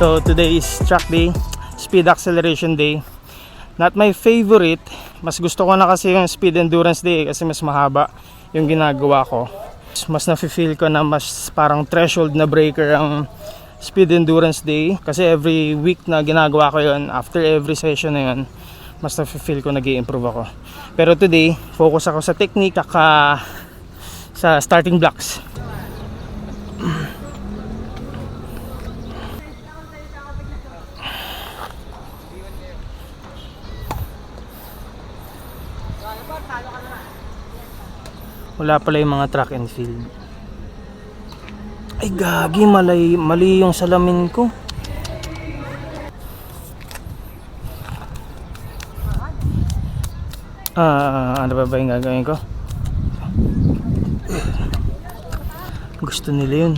So today is track day, speed acceleration day. Not my favorite. Mas gusto ko na kasi yung speed endurance day kasi mas mahaba yung ginagawa ko. Mas nafe-feel ko na mas parang threshold na breaker ang speed endurance day. Kasi every week na ginagawa ko yun, after every session na yun, mas nafe-feel ko nag-i-improve ako. Pero today, focus ako sa technique sa starting blocks. Wala pala yung mga track and field. Ay gagi, mali yung salamin ko. Ano ba yung gagawin ko? Gusto nila yun.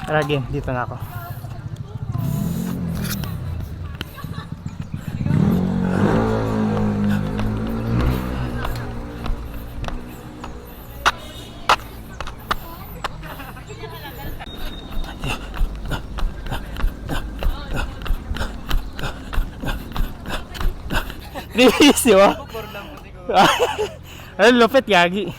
Tara game, dito na ako. Release, di ba? Ay, lupit, gagi.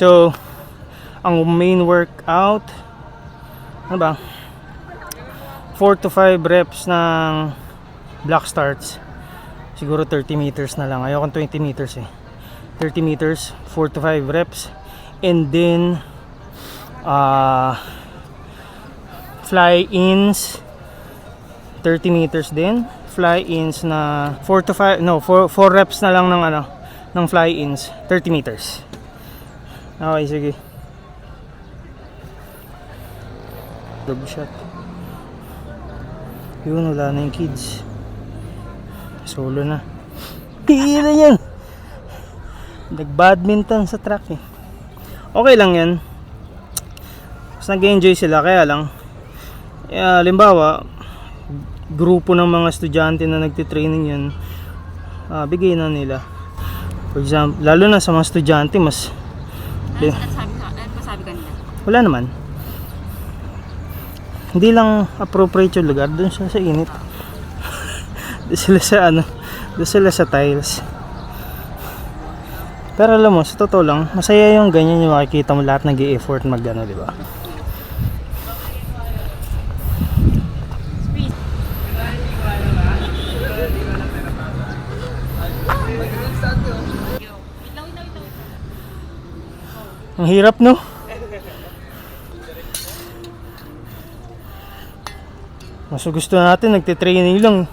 So, ang main workout, ano ba? 4 to 5 reps ng block starts. Siguro 30 meters na lang. Ayoko 20 meters eh. 30 meters, 4 to 5 reps. And then, fly-ins, 30 meters din. Fly-ins na 4 to 5, no, 4 reps na lang ng fly-ins, 30 meters. Okay, sige. Double shot. Yun, wala na yung kids. Solo na. Hihira yan. Nag-badminton sa track eh. Okay lang yan. Mas nag-enjoy sila, kaya lang halimbawa grupo ng mga estudyante na nagtitraining yan, bigay na nila. For example, lalo na sa mga estudyante, mas sabi kanila? Wala naman. Hindi lang appropriate yung lugar. Doon siya sa init. Doon sila sa doon sila sa tiles. Pero alam mo, sa totoo lang, masaya yung ganyan yung makikita mo lahat nag-i-effort mag-ano, di ba? Ang hirap, no? Mas gusto natin nagtitraining lang.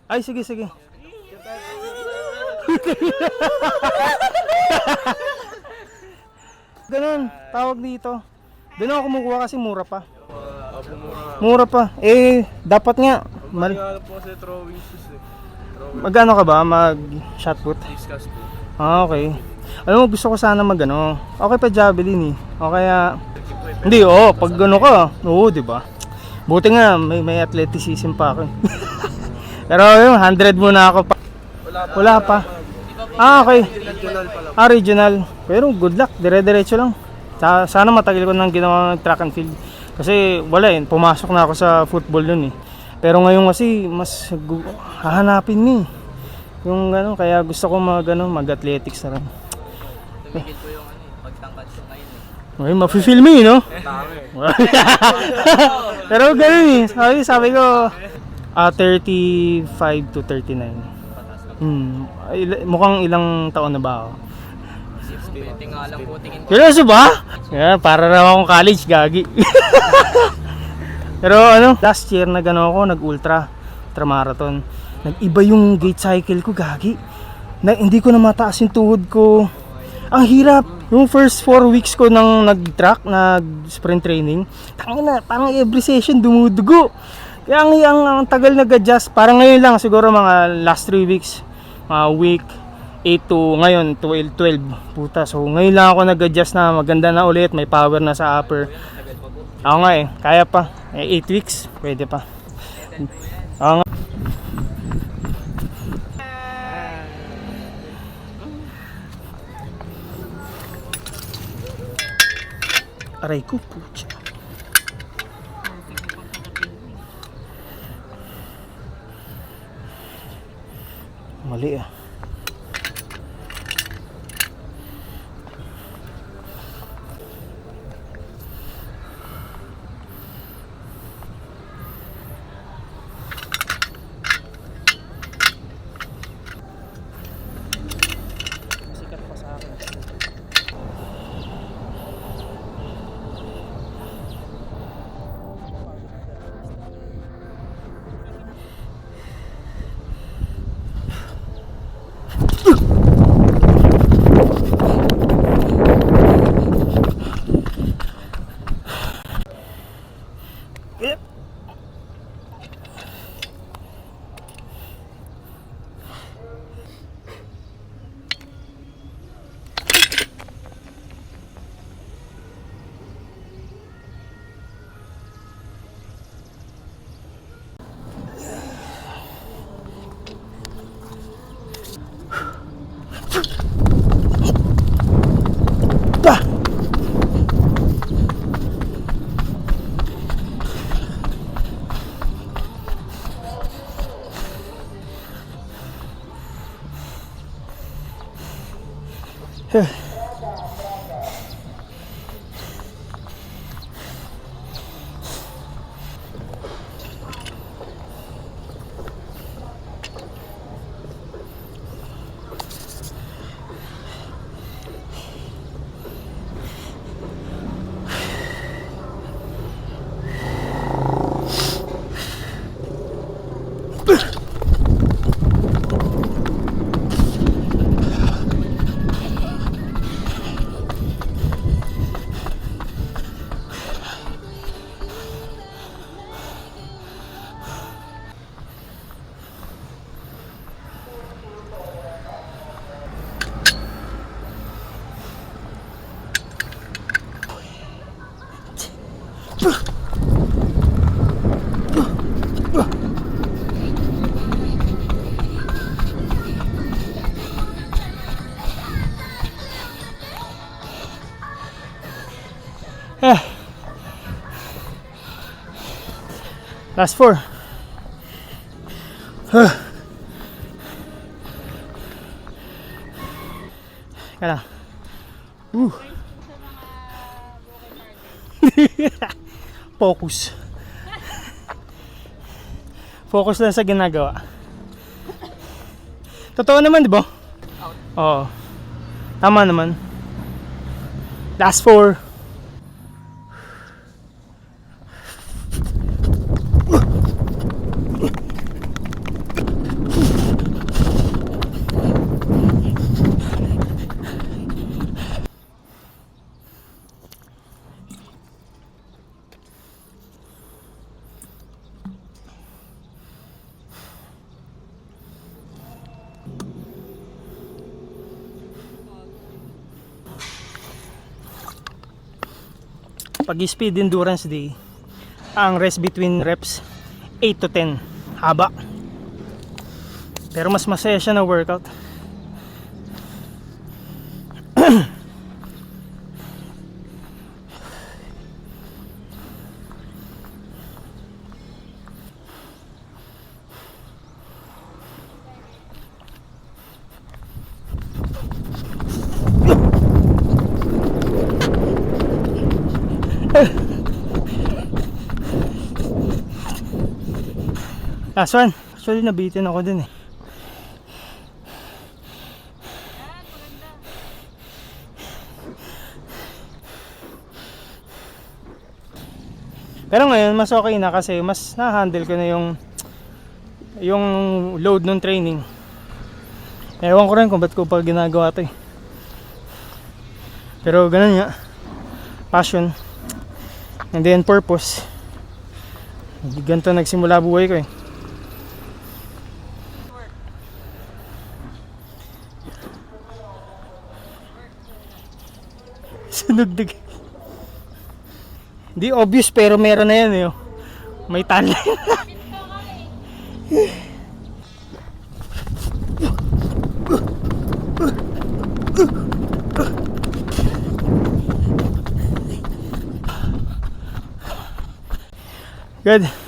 Ay, sige, sige. Ganun, tawag dito. Doon ako kumukuha kasi mura pa. Mura pa. Eh, dapat nga. Magano ka ba? Mag-shot put? Okay. Alam mo, gusto ko sana mag-ano. Okay pa javelin eh. O kaya... Hindi, pag gano ka. Oo, diba? Buti nga, may athleticism pa ako. Pero yung 100 muna ako pa. Wala pa. Okay. Regional. Pero good luck, dire-diretso lang. Sana matagal ko nang ginawa ng track and field. Kasi wala eh, pumasok na ako sa football nun eh. Pero ngayon kasi mas hahanapin ni yung ano, kaya gusto ko mag-athletics na rin. Tumigil ko yung pagtangkad ko ngayon Ay, mafe-feel mo no? Dami. Pero ganun sabi ko 35 to 39. Mukhang ilang taon na ba ako? 6 nga lang po tingin ko. Seryoso ba? Yeah, para na akong college, gagi. Pero last year nag-ultra marathon. Nag-iba yung gait cycle ko, gagi. Hindi ko na mataas yung tuhod ko. Ang hirap. Yung first 4 weeks ko nang nag-track, nag-sprint training, tangina, parang every session dumudugo. Kaya ang tagal nag-adjust. Parang ngayon lang, siguro mga last 3 weeks, week 8 to ngayon 12. Puta, so ngayon lang ako nag-adjust na maganda na ulit, may power na sa upper. Ako nga kaya pa. 8 weeks, pwede pa. Ako nga. Aray ko, pucha. Mali sikat pa sa akin. Last 4. Kaya focus. Focus lang sa ginagawa. Totoo naman, di ba? Oo. Tama naman. Last 4. Pag speed endurance day, ang rest between reps 8 to 10, haba, pero mas masaya siya na workout. Last one. Actually, nabitin ako dun eh. Pero ngayon, mas okay na kasi mas na-handle ko na yung load ng training. Ewan ko rin kung ba't ko pa ginagawa to eh. Pero ganun nga. Passion. And then purpose. Ganito nagsimula buhay ko eh. Sunog na. Hindi obvious pero meron na yan eh. Oh. May tali. Good.